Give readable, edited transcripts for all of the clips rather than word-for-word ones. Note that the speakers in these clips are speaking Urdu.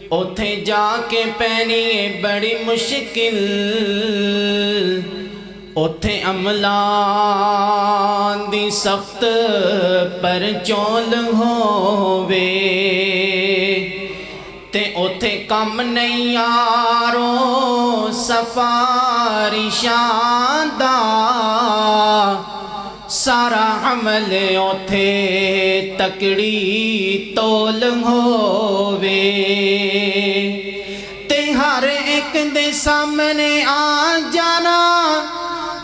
اوتھے جا کے پینی ہے بڑی مشکل اوتھے عملان دی سخت پر چول ہووے تے اوتھے کم نہیں یارو سفارشاں دا سارا عمل اوتھے تکڑی تول ہووے تے ہر ایک دے سامنے آ جانا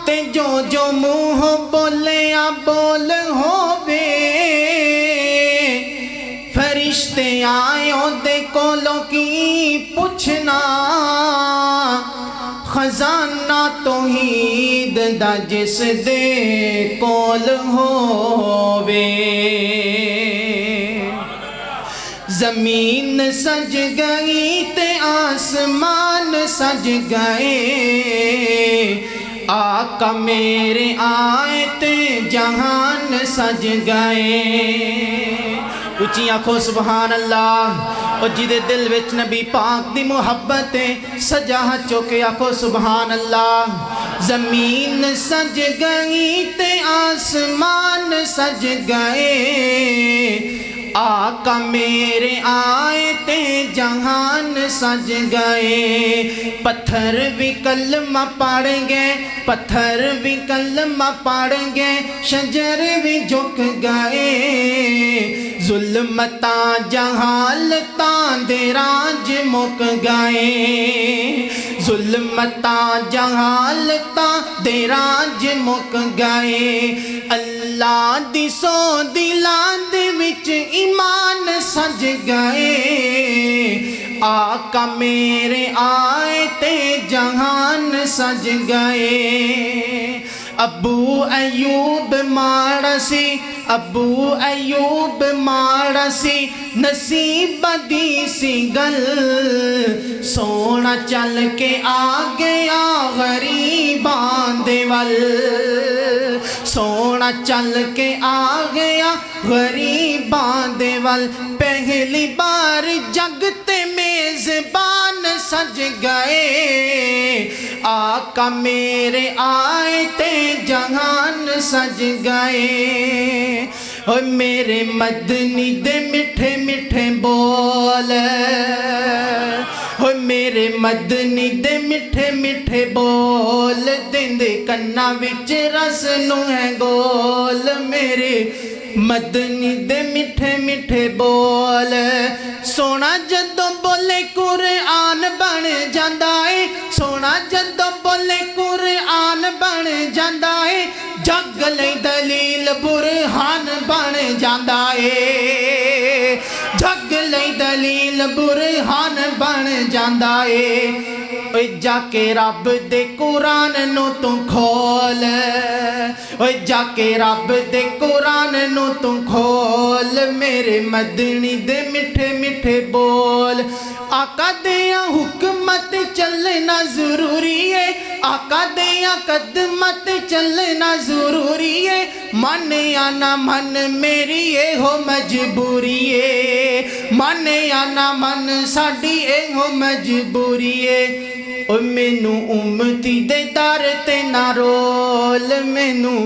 تے جو جو منہ بولے بول ہووے فرشتے آئے دے کولوں کی پوچھنا خزانہ توحید دا جس دے کول ہووے زمین سج گئی تے آسمان سج گئے آقا میرے آئے تے جہان سج گئے اچھی آنکھوں سبحان اللہ اور جیدے دل وچ نبی پاک دی محبت سجا چوکے آنکھوں سبحان اللہ زمین سج گئی تے آسمان سج گئے آقا میرے آئے تے جہان سج گئے پتھر بھی کلمہ پڑھ گئے پتھر بھی کلمہ پڑھ گئے شجر بھی جھک گئے ظلمتاں جہالتاں دے راج مک گئے ظلمتاں جہالتاں دے راج مک گئے اللہ دی سو دلاں دے وچ ایمان سج گئے آقا میرے آئے تے جہان سج گئے ابو ایوب ماڑا سی ابو ایوب ماڑا سی نصیب دی سی گل سونا چل کے آ گیا غریباں دے ول سونا چل کے آ گیا غریباں دے ول پہلی بار جگ تے میزبان سج گئے آقا میرے آئے تے جہان سج گئے اوہ میرے مدنی دے میٹھے میٹھے بول اوہ میرے مدنی دے میٹھے میٹھے بول دیندے کنا وچ رس نو ہے گول میرے مدنی دے میٹھے میٹھے بول سونا جدوں بولے قرآن بن جاندا ہے سونا جدوں بولے قرآن بن جاندا ہے جگ لئی دلیل برہان بن جاندا ہے جگ لئی دلیل برہان بن جاندا ہے اوے جا کے رب دے قرآن نو تو کھول اوے جا کے رب دے قرآن نو تو کھول میرے مدنی دے میٹھے میٹھے بول آقا دیا حکمت چلنا ضروری ہے آقا دیا قدمت چلنا ضروری ہے من یا نہ من میری اے ہو مجبوری ہے من یا نہ من ساڈی اے ہو مجبوری ہے او مینو امتی دے دار تے نہ رول مینو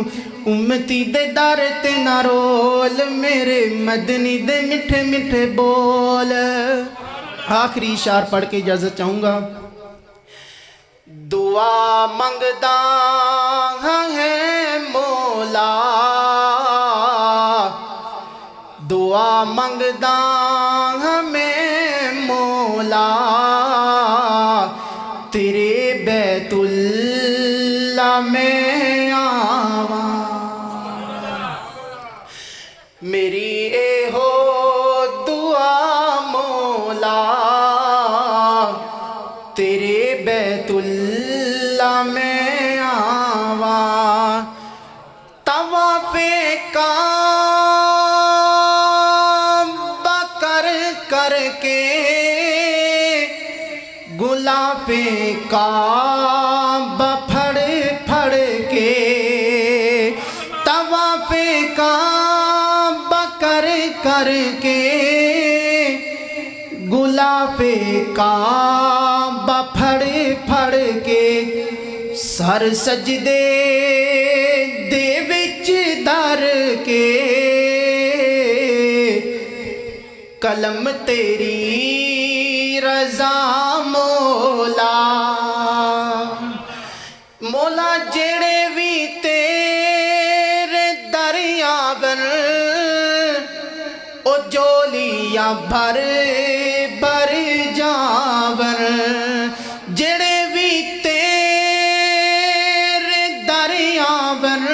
امتی دے دار تے نہ رول میرے مدنی دے میٹھے میٹھے بول آخری اشعار پڑھ کے اجازت چاہوں گا دعا منگدا ہے مولا دعا منگدا ہمیں مولا تیرے بیت اللہ میں آواں میری اے ہو دعا مولا تیرے بیت اللہ میں آواں طواف کعبہ کر کے غلاف کعبہ پھڑ کے طواف کعبہ کر کے غلافِ کعبہ پھڑ پھڑ کے سر سجدے دے وچ در کے قلم تیری رضا مولا مولا جڑے بھی تیرے دریاون او جولیاں بھر بھر جاون جڑے بھی تیرے دریاون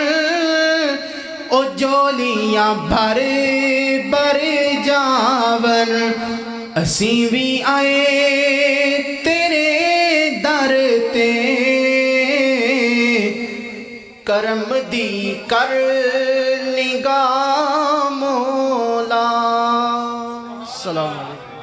او جولیاں بھر بھر جاون اسی بھی آئے تیرے در تے کرم دی کر نگاہ مولا. السلام علیکم.